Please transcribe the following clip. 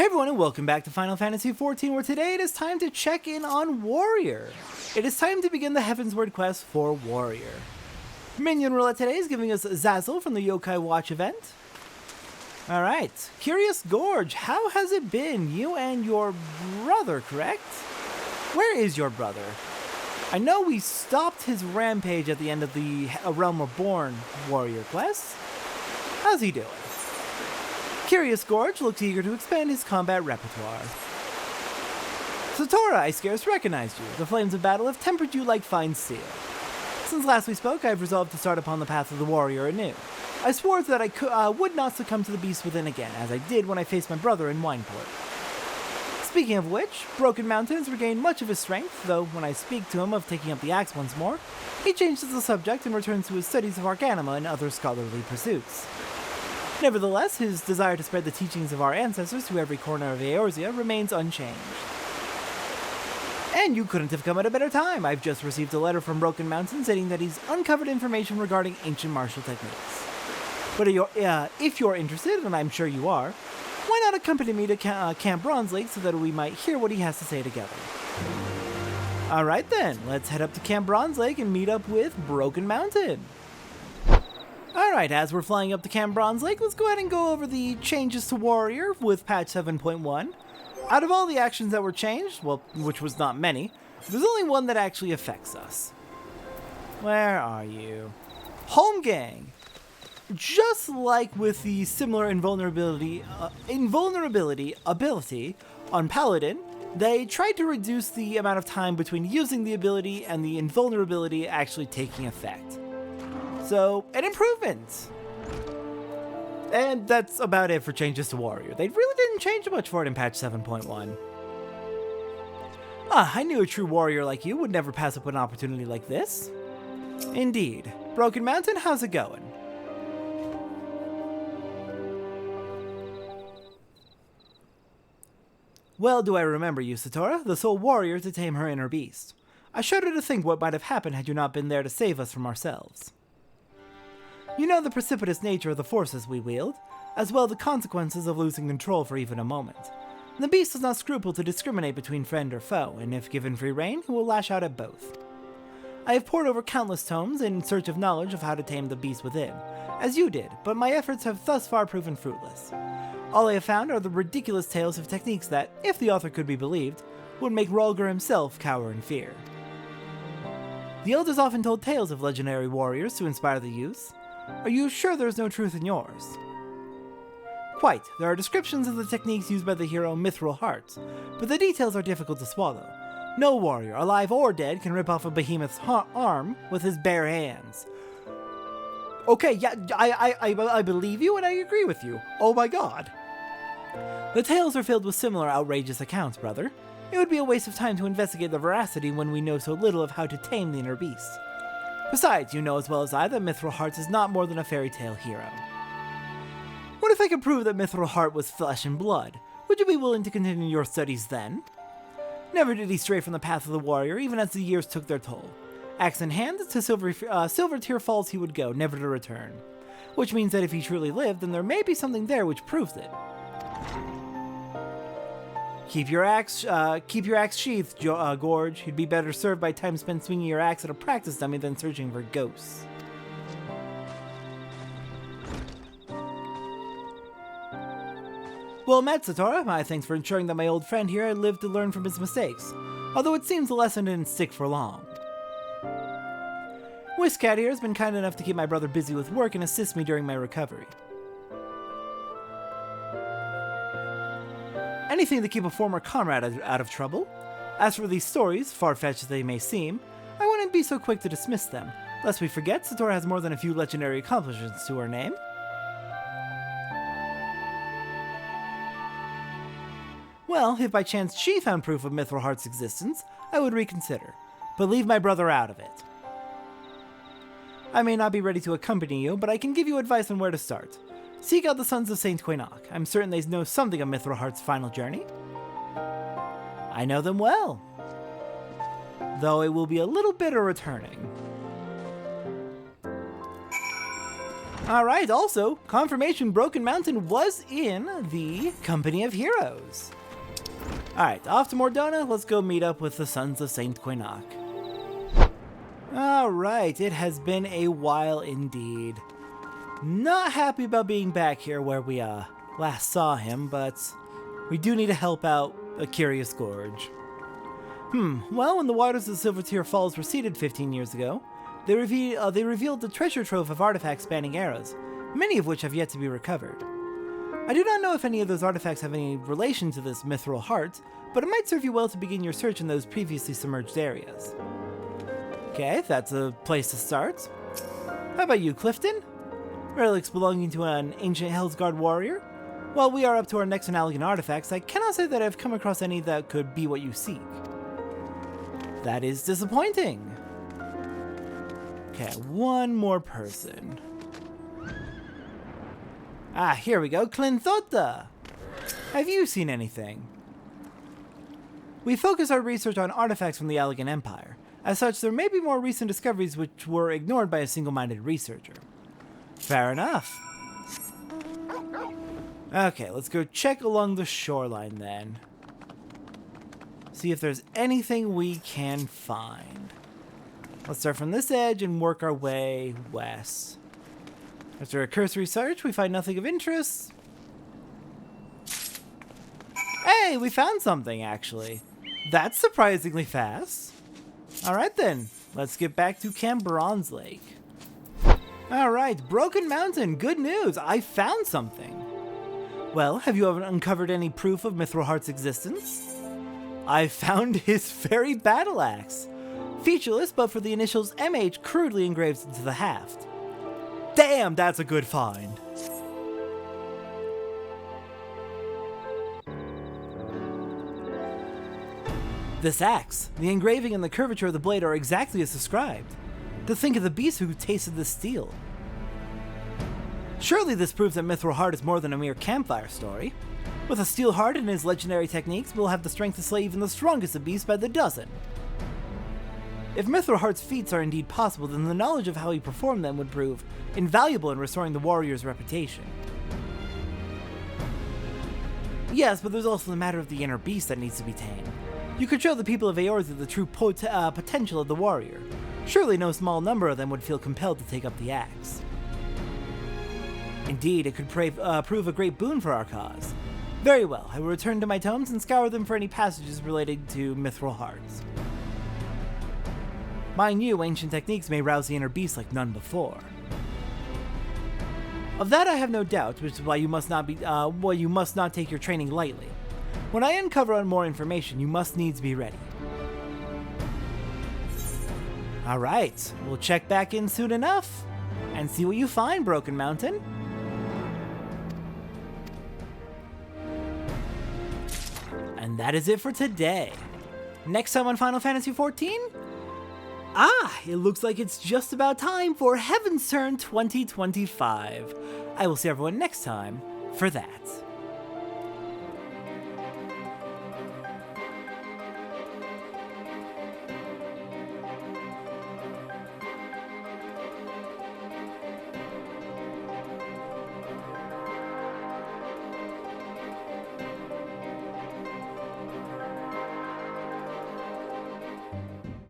Hey everyone and welcome back to Final Fantasy XIV, where today it is time to check in on Warrior. It is time to begin the Heavensward quest for Warrior. Minion Roulette today is giving us Zazzle from the Yokai Watch event. Alright, Curious Gorge, how has it been? You and your brother, correct? Where is your brother? I know we stopped his rampage at the end of the Realm Reborn Warrior quest. How's he doing? Curious Gorge looks eager to expand his combat repertoire. Satora, I scarce recognized you. The flames of battle have tempered you like fine steel. Since last we spoke, I have resolved to start upon the path of the warrior anew. I swore that I would not succumb to the beast within again, as I did when I faced my brother in Wineport. Speaking of which, Broken Mountain has regained much of his strength, though when I speak to him of taking up the axe once more, he changes the subject and returns to his studies of Arcanima and other scholarly pursuits. Nevertheless, his desire to spread the teachings of our ancestors to every corner of Eorzea remains unchanged. And you couldn't have come at a better time. I've just received a letter from Broken Mountain stating that he's uncovered information regarding ancient martial techniques. But if you're interested, and I'm sure you are, why not accompany me to Camp Bronze Lake so that we might hear what he has to say together? Alright then, let's head up to Camp Bronze Lake and meet up with Broken Mountain. Alright, as we're flying up to Camp Bronze Lake, let's go ahead and go over the changes to Warrior with patch 7.1. Out of all the actions that were changed, well, which was not many, there's only one that actually affects us. Where are you? Home Gang! Just like with the similar invulnerability ability on Paladin, they tried to reduce the amount of time between using the ability and the invulnerability actually taking effect. So, an improvement! And that's about it for changes to Warrior. They really didn't change much for it in patch 7.1. I knew a true warrior like you would never pass up an opportunity like this. Indeed. Broken Mountain, how's it going? Well do I remember you, Satora, the sole warrior to tame her inner beast. I shudder to think what might have happened had you not been there to save us from ourselves. You know the precipitous nature of the forces we wield, as well the consequences of losing control for even a moment. The beast does not scruple to discriminate between friend or foe, and if given free rein, he will lash out at both. I have pored over countless tomes in search of knowledge of how to tame the beast within, as you did, but my efforts have thus far proven fruitless. All I have found are the ridiculous tales of techniques that, if the author could be believed, would make Rolgar himself cower in fear. The elders often told tales of legendary warriors to inspire the youth. Are you sure there is no truth in yours? Quite. There are descriptions of the techniques used by the hero Mythril Heart, but the details are difficult to swallow. No warrior, alive or dead, can rip off a behemoth's arm with his bare hands. Okay, yeah, I believe you and I agree with you. Oh my god. The tales are filled with similar outrageous accounts, brother. It would be a waste of time to investigate the veracity when we know so little of how to tame the inner beast. Besides, you know as well as I that Mythril Heart is not more than a fairy tale hero. What if I could prove that Mythril Heart was flesh and blood? Would you be willing to continue your studies then? Never did he stray from the path of the warrior, even as the years took their toll. Axe in hand, to Silver Tear Falls he would go, never to return. Which means that if he truly lived, then there may be something there which proves it. Keep your axe sheathed, Gorge. You'd be better served by time spent swinging your axe at a practice dummy than searching for ghosts. Well met, Satora. My thanks for ensuring that my old friend here had lived to learn from his mistakes, although it seems the lesson didn't stick for long. Whiskcat here has been kind enough to keep my brother busy with work and assist me during my recovery. Anything to keep a former comrade out of trouble. As for these stories, far-fetched as they may seem, I wouldn't be so quick to dismiss them, lest we forget Satora has more than a few legendary accomplishments to her name. Well, if by chance she found proof of Mythril Heart's existence, I would reconsider, but leave my brother out of it. I may not be ready to accompany you, but I can give you advice on where to start. Seek out the Sons of Saint Quinoc. I'm certain they know something of Mythril Heart's final journey. I know them well, though it will be a little bitter returning. Alright, also, confirmation Broken Mountain was in the Company of Heroes. Alright, off to Mordona, let's go meet up with the Sons of Saint Quinnoc. Alright, it has been a while indeed. Not happy about being back here where we last saw him, but we do need to help out a curious gorge. Well, when the waters of the Silver Tear Falls receded 15 years ago, they revealed the treasure trove of artifacts spanning eras, many of which have yet to be recovered. I do not know if any of those artifacts have any relation to this Mythril Heart, but it might serve you well to begin your search in those previously submerged areas. Okay, that's a place to start. How about you, Clifton? Relics belonging to an ancient Hellsguard warrior? While we are up to our next Allergan artifacts, I cannot say that I've come across any that could be what you seek. That is disappointing. Okay, one more person. Ah, here we go, Clinthota! Have you seen anything? We focus our research on artifacts from the Allergan Empire. As such, there may be more recent discoveries which were ignored by a single-minded researcher. Fair enough. Okay, let's go check along the shoreline then. See if there's anything we can find. Let's start from this edge and work our way west. After a cursory search, we find nothing of interest. Hey, we found something actually. That's surprisingly fast. Alright then, let's get back to Camp Bronze Lake. Alright, Broken Mountain, good news, I found something. Well, have you ever uncovered any proof of Mythril Heart's existence? I found his fairy battle axe. Featureless, but for the initials MH crudely engraved into the haft. Damn, that's a good find. This axe, the engraving and the curvature of the blade are exactly as described. To think of the beast who tasted this steel. Surely this proves that Mythril Heart is more than a mere campfire story. With a steel heart and his legendary techniques, we'll have the strength to slay even the strongest of beasts by the dozen. If Mythril Heart's feats are indeed possible, then the knowledge of how he performed them would prove invaluable in restoring the warrior's reputation. Yes, but there's also the matter of the inner beast that needs to be tamed. You could show the people of Eorzea the true potential of the warrior. Surely no small number of them would feel compelled to take up the axe. Indeed, it could prove a great boon for our cause. Very well, I will return to my tomes and scour them for any passages related to Mythril Hearts. Mind you, ancient techniques may rouse the inner beast like none before. Of that I have no doubt, which is why you must not take your training lightly. When I uncover more information, you must needs be ready. Alright, we'll check back in soon enough, and see what you find, Broken Mountain. And that is it for today. Next time on Final Fantasy XIV? It looks like it's just about time for Heavensward 2025. I will see everyone next time for that.